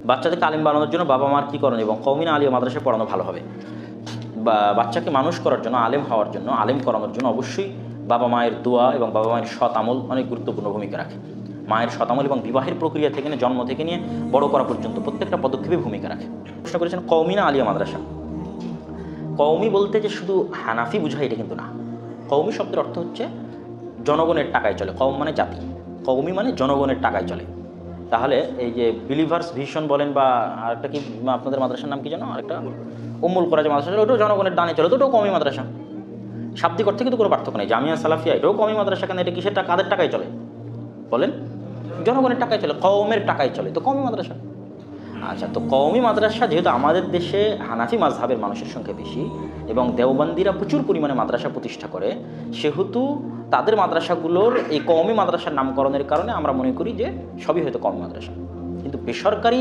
বাচ্চাদেরকে আলিম বানানোর জন্য বাবা মার কী করণীয় এবং কওমি না আলিয়া মাদ্রাসায় পড়ানো ভালো হবে? বা বাচ্চাকে মানুষ করার জন্য, আলেম হওয়ার জন্য, আলেম করানোর জন্য অবশ্যই বাবা মায়ের দোয়া এবং বাবা মায়ের সৎ আমল অনেক গুরুত্বপূর্ণ ভূমিকা রাখে। মায়ের সৎ আমল এবং বিবাহের প্রক্রিয়া থেকে নিয়ে জন্ম থেকে নিয়ে বড় করা পর্যন্ত প্রত্যেকটা পদক্ষেপে ভূমিকা রাখে। প্রশ্ন করেছেন কওমি না আলিয়া মাদ্রাসা। কওমি বলতে যে শুধু হানাফি বুঝায় এটা কিন্তু না। কওমি শব্দের অর্থ হচ্ছে জনগণের টাকায় চলে। কওম মানে জাতি, কওমি মানে জনগণের টাকায় চলে। তাহলে এই যে বিলিভার্স ভিশন বলেন বা আরেকটা কি আপনাদের মাদ্রাসার নাম কি জানো, আরেকটা উম্মুল কোরআন যে মাদ্রাসা, ওটাও জনগণের দানে চলে, ওটাও কওমি মাদ্রাসা। শাব্দিক অর্থে কিন্তু কোনো পার্থক্য নেই। জামিয়া সালাফিয়া এটাও কওমি মাদ্রাসা, কেন এটা কিসের টাকা, কাদের টাকায় চলে বলেন? জনগণের টাকায় চলে, কওমের টাকায় চলে, তো কওমি মাদ্রাসা। আচ্ছা, তো কওমি মাদ্রাসা যেহেতু আমাদের দেশে হানাফি মাযহাবের মানুষের সংখ্যা বেশি এবং দেওবন্দিরা প্রচুর পরিমাণে মাদ্রাসা প্রতিষ্ঠা করে, সেহেতু তাদের মাদ্রাসাগুলোর এই কওমি মাদ্রাসার নামকরণের কারণে আমরা মনে করি যে সবই হয়তো কওমি মাদ্রাসা। কিন্তু বেসরকারি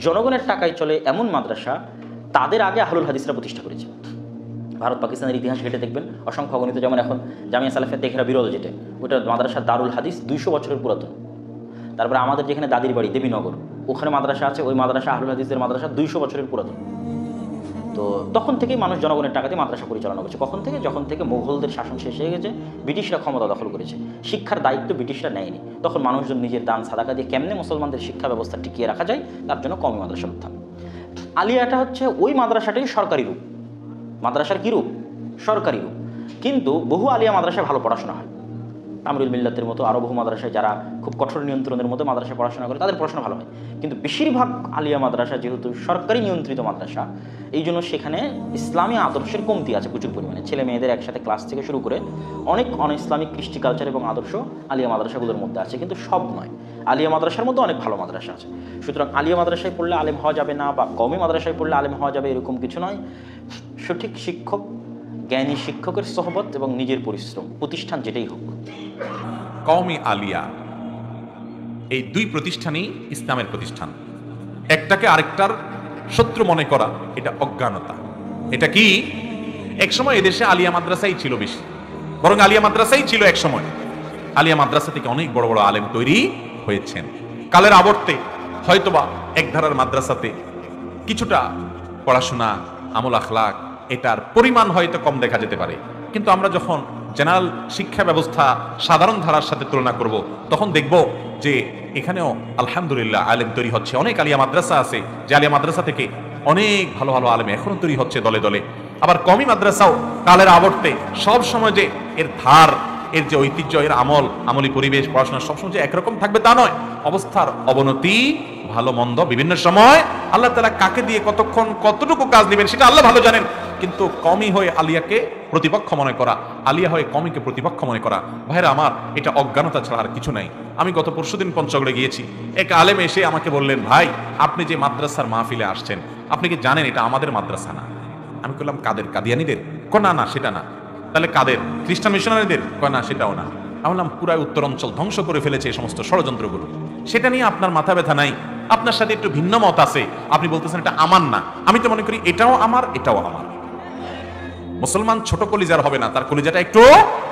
জনগণের টাকায় চলে এমন মাদ্রাসা তাদের আগে আহলুল হাদিসরা প্রতিষ্ঠা করেছে। ভারত পাকিস্তানের ইতিহাস ঘেটে দেখবেন অসংখ্য অগণিত, যেমন এখন জামিয়া সালাফিয়া তেহরা বিরল যেটা, ওটা মাদ্রাসা দারুল হাদিস 200 বছরের পুরাতন। তারপরে আমাদের যেখানে দাদির বাড়ি দেবীনগর, ওখানে মাদ্রাসা আছে, ওই মাদ্রাসা আহলুল হাদিসের মাদ্রাসা 200 বছরের পুরাতন। তো তখন থেকেই মানুষ জনগণের টাকাতে মাদ্রাসা পরিচালনা করছে। কখন থেকে? যখন থেকে মুঘলদের শাসন শেষ হয়ে গেছে, ব্রিটিশরা ক্ষমতা দখল করেছে, শিক্ষার দায়িত্ব ব্রিটিশরা নেয়নি, তখন মানুষজন নিজের দান সাদাকা দিয়ে কেমনে মুসলমানদের শিক্ষা ব্যবস্থা টিকিয়ে রাখা যায় তার জন্য কওমি মাদ্রাসা উত্থান। আলিয়াটা হচ্ছে ওই মাদ্রাসাটাই সরকারি রূপ। মাদ্রাসার কী রূপ? সরকারি রূপ। কিন্তু বহু আলিয়া মাদ্রাসায় ভালো পড়াশোনা হয়। আমরুল মিল্লাতের মতো আরও বহু মাদ্রাসায় যারা খুব কঠোর নিয়ন্ত্রণের মতো মাদ্রাসায় পড়াশোনা করে তাদের পড়াশোনা ভালো হয়। কিন্তু বেশিরভাগ আলিয়া মাদ্রাসা যেহেতু সরকারি নিয়ন্ত্রিত মাদ্রাসা, এই জন্য সেখানে ইসলামী আদর্শের কমতি আছে প্রচুর পরিমাণে। ছেলে মেয়েদের একসাথে ক্লাস থেকে শুরু করে অনেক ইসলামিক কৃষ্টি কালচার এবং আদর্শ আলিয়া মাদ্রাসাগুলোর মধ্যে আছে, কিন্তু সব নয়। আলিয়া মাদ্রাসার মধ্যে অনেক ভালো মাদ্রাসা আছে। সুতরাং আলিয়া মাদ্রাসায় পড়লে আলেম হওয়া যাবে না বা কওমি মাদ্রাসায় পড়লে আলেম হওয়া যাবে এরকম কিছু নয়। সঠিক শিক্ষক, জ্ঞানী শিক্ষকের সোহবত এবং নিজের পরিশ্রম, প্রতিষ্ঠান যেটাই হোক। কওমি আলিয়া এই দুই প্রতিষ্ঠানই ইসলামের প্রতিষ্ঠান। একটাকে আরেকটার শত্রু মনে করা এটা অজ্ঞানতা। এটা কি? একসময় এদেশে আলিয়া মাদ্রাসাই ছিল বেশি, বরং আলিয়া মাদ্রাসাই ছিল একসময়। আলিয়া মাদ্রাসা থেকে অনেক বড় বড় আলেম তৈরি হয়েছেন। কালের আবর্তে হয়তোবা এক ধারার মাদ্রাসাতে কিছুটা পড়াশোনা, আমল আখলাক এটার পরিমাণ হয়তো কম দেখা যেতে পারে, কিন্তু আমরা যখন জেনারেল শিক্ষা ব্যবস্থা সাধারণ ধারার সাথে তুলনা করব তখন দেখব যে এখানেও আলহামদুলিল্লাহ আলেম তৈরি হচ্ছে। অনেক আলিয়া মাদ্রাসা আছে যে আলিয়া মাদ্রাসা থেকে অনেক ভালো ভালো আলেম এখনো তৈরি হচ্ছে দলে দলে। আবার কওমি মাদ্রাসাও কালের আবর্তে সব সময় যে এর ধার, এর যে ঐতিহ্য, এর আমলি পরিবেশ, পড়াশোনা সবসময় যে একরকম থাকবে তা নয়। অবস্থার অবনতি, ভালো মন্দ বিভিন্ন সময় আল্লাহ তাআলা কাকে দিয়ে কতক্ষণ কতটুকু কাজ নেবেন সেটা আল্লাহ ভালো জানেন। কিন্তু কওমি হয়ে আলিয়াকে প্রতিপক্ষ মনে করা, আলিয়া হয়ে কওমিকে প্রতিপক্ষ মনে করা, ভাইরা আমার, এটা অজ্ঞানতা ছাড়া আর কিছু নাই। আমি গত পরশুদিন পঞ্চগড়ে গিয়েছি, এক আলেম এসে আমাকে বললেন, ভাই আপনি যে মাদ্রাসার মাহফিলে আসছেন আপনি কি জানেন এটা আমাদের মাদ্রাসা না? আমি বললাম কাদের? কাদিয়ানীদের? না না সেটা না। তাহলে কাদের? খ্রিস্টান মিশনারিদের? না সেটাও না। আমি বললাম পুরো উত্তর অঞ্চল ধ্বংস করে ফেলেছে এই সমস্ত ষড়যন্ত্রগুলো। সেটা নিয়ে আপনার মাথা ব্যথা নাই? আপনার সাথে একটু ভিন্ন মত আছে, আপনি বলতেছেন এটা আমার না। আমি তো মনে করি এটাও আমার, এটাও আমার। মুসলমান ছোট কলিজার হবে না, তার কলিজাটা একটু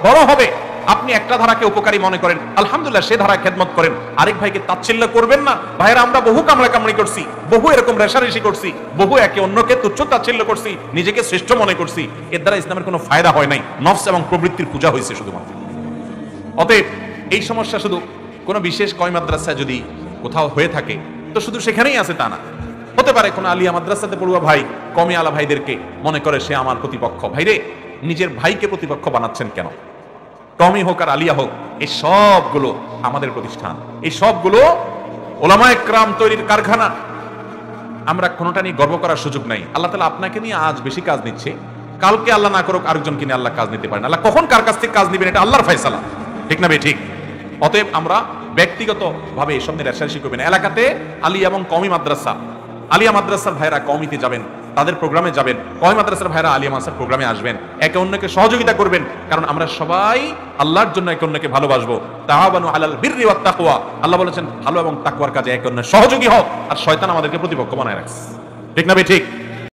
বড় হবে। আপনি একটা ধারাকে উপকারী মনে করেন, আলহামদুলিল্লাহ সে ধারা খেদমত করেন। আরেক ভাইকে তাচ্ছিল্য করবেন না। ভাইরা আমরা বহু কামড়াকামড়ি করছি, বহু এরকম রেশারেশি করছি, বহু একে অন্যকে তুচ্ছ তাচ্ছিল্য করছি, নিজেকে শ্রেষ্ঠ মনে করছি। এর দ্বারা ইসলামের কোনো ফায়দা হয় নাই, নফস এবং প্রবৃত্তির পূজা হয়েছে শুধুমাত্র। অতএব এই সমস্যা শুধু কোনো বিশেষ কওমি মাদ্রাসা যদি কোথাও হয়ে থাকে তো শুধু সেখানেই আছে তা না। হতে পারে কোনো আলিয়া মাদ্রাসাতে পড়ুয়া ভাই কওমি আলা ভাইদেরকে মনে করে সে আমার প্রতিপক্ষ। ভাইরে, নিজের ভাইকে প্রতিপক্ষ বানাচ্ছেন কেন? কওমি হোক আর আলিয়া হোক, এই সবগুলো আমাদের প্রতিষ্ঠান, এই সবগুলো ওলামায়ে কেরাম তৈরির কারখানা। আমরা কোনোটা নিয়ে গর্ব করার সুযোগ নাই। আল্লাহ তাআলা আপনাকে নিয়ে আজ বেশি কাজ নিচ্ছে, কালকে আল্লাহ না করুক আরেকজনকে নিয়ে আল্লাহ কাজ নিতে পারেন। আল্লাহ কখন কার কাছ থেকে কাজ নেবেন এটা আল্লাহর ফয়সালা, ঠিক না? ঠিক। অতএব আমরা ব্যক্তিগত ভাবে এসব নিয়ে রেশারেশি করবেন। এলাকাতে আলিয়া এবং কওমি মাদ্রাসা, আলিয়া মাদ্রাসার ভাইরা কওমিতে যাবেন, তাদের প্রোগ্রামে যাবেন, কওমি মাদ্রাসার ভাইরা আলিয়া মাদ্রাসার প্রোগ্রামে আসবেন, একে অন্যকে সহযোগিতা করবেন, কারণ আমরা সবাই আল্লাহর জন্য একে অন্যকে ভালোবাসবো। তাআওয়ানু আলাল বিররি ওয়াত তাকওয়া, আল্লাহ বলেছেন ভালো এবং তাকওয়ার কাজে একে অন্যের সহযোগী হও। আর শয়তান আমাদেরকে প্রতিপক্ষ বানায় রাখছে, ঠিক না? ঠিক।